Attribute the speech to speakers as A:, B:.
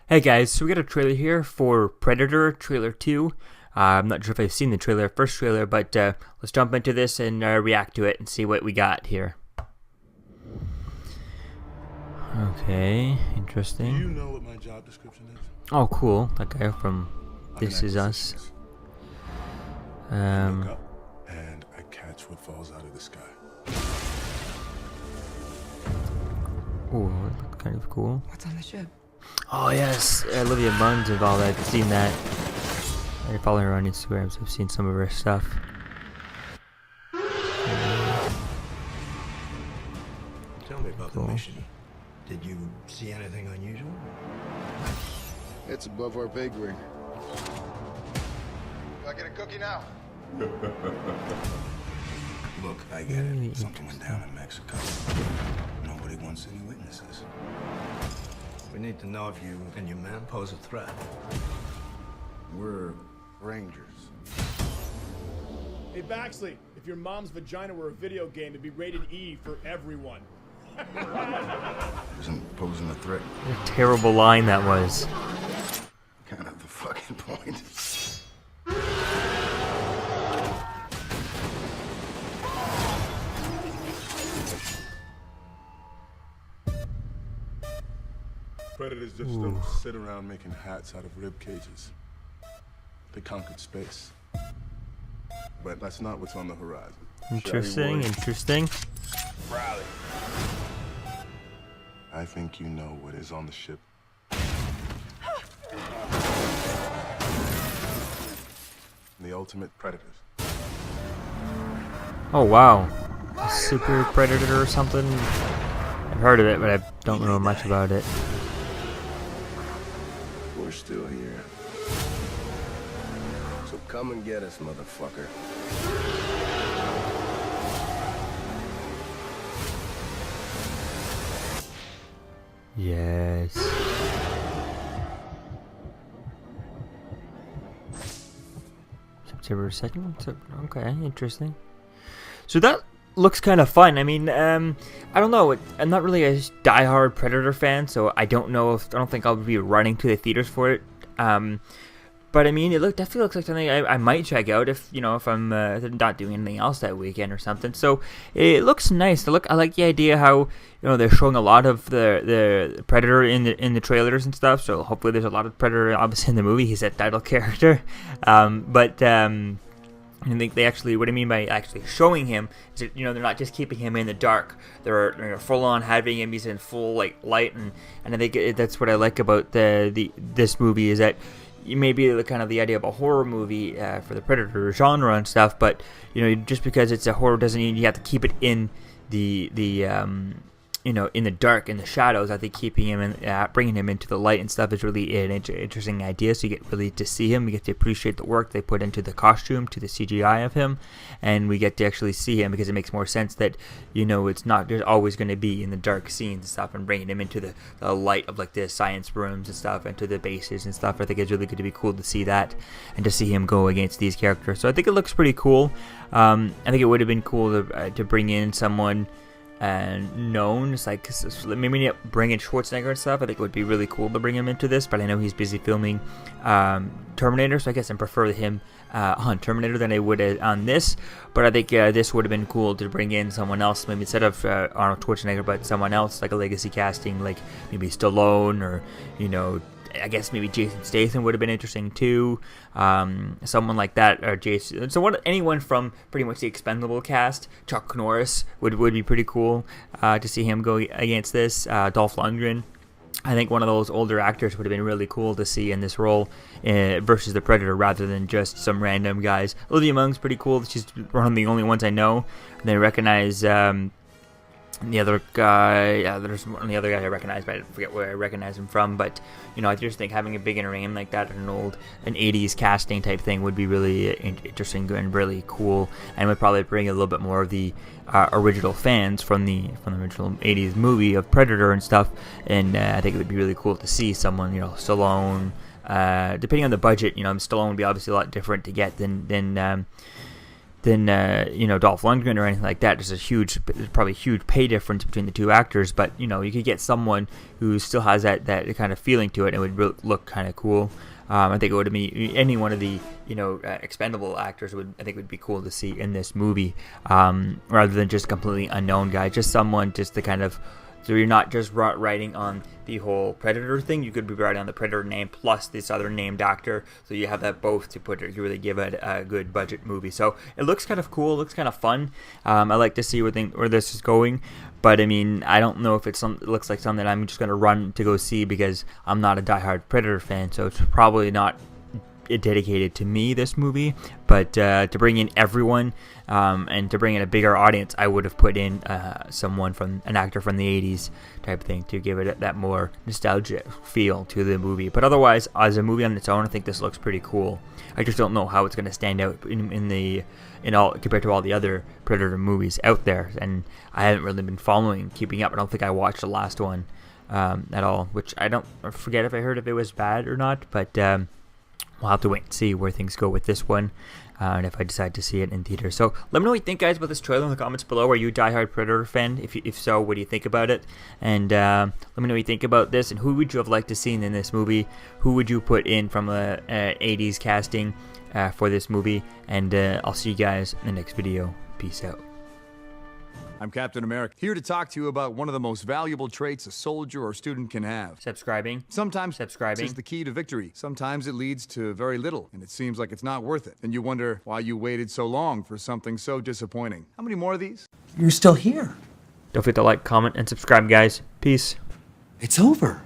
A: Hey guys, so we got a trailer here for Predator Trailer 2. I'm not sure if I've seen the first trailer, but let's jump into this and react to it and see what we got here. Okay, interesting.
B: Do you know what my job description is?
A: Oh, cool. That guy from This Is Us.
B: I look up and I catch what falls out of the sky.
A: Oh, it looked kind of cool.
C: What's on the ship?
A: Oh yes, Olivia Munn's involved. I've seen that. I follow her on Instagram, so I've seen some of her stuff.
D: Tell me about the mission. Did you see anything unusual?
E: It's above our pay grade. Do I get a cookie now?
D: Look, I get it. Something went down in Mexico. Nobody wants any witnesses. We need to know if you and your man pose a threat.
E: We're rangers.
F: Hey, Baxley, if your mom's vagina were a video game, it'd be rated E for everyone.
D: Isn't posing a threat
A: What a terrible line that was.
D: kind of the fucking point?
B: Predators just don't sit around making hats out of rib cages. They conquered space. But that's not what's on the horizon.
A: Interesting, interesting.
B: Riley. I think you know what is on the ship. The ultimate predators.
A: Oh wow, a super predator or something. I've heard of it, but I don't know much about it.
E: We're still here. So come and get us, motherfucker.
A: Yes. September 2nd? Okay, interesting. So that looks kind of fun. I mean, I don't know. I'm not really a die-hard Predator fan, so I don't think I'll be running to the theaters for it. But I mean, definitely looks like something I might check out if I'm not doing anything else that weekend or something. So it looks nice. I like the idea how they're showing a lot of the Predator in the trailers and stuff. So hopefully there's a lot of Predator obviously in the movie. He's that title character. I think they actually, what I mean by actually showing him is that, they're not just keeping him in the dark. They're full on having him. He's in full light, and I think that's what I like about this movie is that maybe the kind of the idea of a horror movie for the Predator genre and stuff, but just because it's a horror doesn't mean you have to keep it in the in the dark, in the shadows. I think keeping him in, bringing him into the light and stuff is really an interesting idea. So you get really to see him. We get to appreciate the work they put into the costume, to the CGI of him, and we get to actually see him because it makes more sense that it's not just always going to be in the dark scenes and stuff, and bringing him into the light of like the science rooms and stuff, and to the bases and stuff. I think it's really going to be cool to see that and to see him go against these characters. So I think it looks pretty cool. I think it would have been cool to bring in someone known. It's like maybe bring in Schwarzenegger and stuff. I think it would be really cool to bring him into this, but I know he's busy filming Terminator, so I guess I prefer him on Terminator than I would on this. But I think this would have been cool to bring in someone else, maybe instead of Arnold Schwarzenegger, but someone else, like a legacy casting, like maybe Stallone, or I guess maybe Jason Statham would have been interesting too. Someone like that, or Jason. So anyone from pretty much the Expendable cast. Chuck Norris would be pretty cool to see him go against this. Dolph Lundgren. I think one of those older actors would have been really cool to see in this role versus the Predator, rather than just some random guys. Olivia Munn's pretty cool. She's one of the only ones I know. And they recognize. The other guy, there's one of the other guys I recognize, but I forget where I recognize him from. But I just think having a big name like that, an 80s casting type thing, would be really interesting and really cool, and would probably bring a little bit more of the original fans from the original 80s movie of Predator and stuff. And I think it would be really cool to see someone, Stallone. Depending on the budget, Stallone would be obviously a lot different to get than Dolph Lundgren or anything like that. There's probably huge pay difference between the two actors, but you could get someone who still has that kind of feeling to it, and it would look kind of cool. I think it would be any one of the expendable actors would be cool to see in this movie, rather than just a completely unknown guy. Just someone just to kind of, so you're not just writing on the whole Predator thing. You could be writing on the Predator name plus this other named actor, so you have that both to really give it a good budget movie. So it looks kind of cool, looks kind of fun. I like to see where this is going, but I mean, I don't know if it looks like something I'm just going to run to go see, because I'm not a diehard Predator fan, so it's probably not dedicated to me, this movie. But to bring in everyone, and to bring in a bigger audience, I would have put in an actor from the 80s type thing to give it that more nostalgic feel to the movie. But otherwise, as a movie on its own, I think this looks pretty cool. I just don't know how it's going to stand out compared to all the other Predator movies out there, and I haven't really been keeping up. I don't think I watched the last one at all, which I forget if I heard if it was bad or not, but we'll have to wait and see where things go with this one, and if I decide to see it in theater. So let me know what you think, guys, about this trailer in the comments below. Are you a diehard Predator fan? If so, what do you think about it? And let me know what you think about this, and who would you have liked to see in this movie? Who would you put in from a 80s casting for this movie? And I'll see you guys in the next video. Peace out.
C: I'm Captain America, here to talk to you about one of the most valuable traits a soldier or student can have.
A: Subscribing.
C: Sometimes is the key to victory. Sometimes it leads to very little, and it seems like it's not worth it. And you wonder why you waited so long for something so disappointing. How many more of these?
G: You're still here.
A: Don't forget to like, comment, and subscribe, guys. Peace.
G: It's over.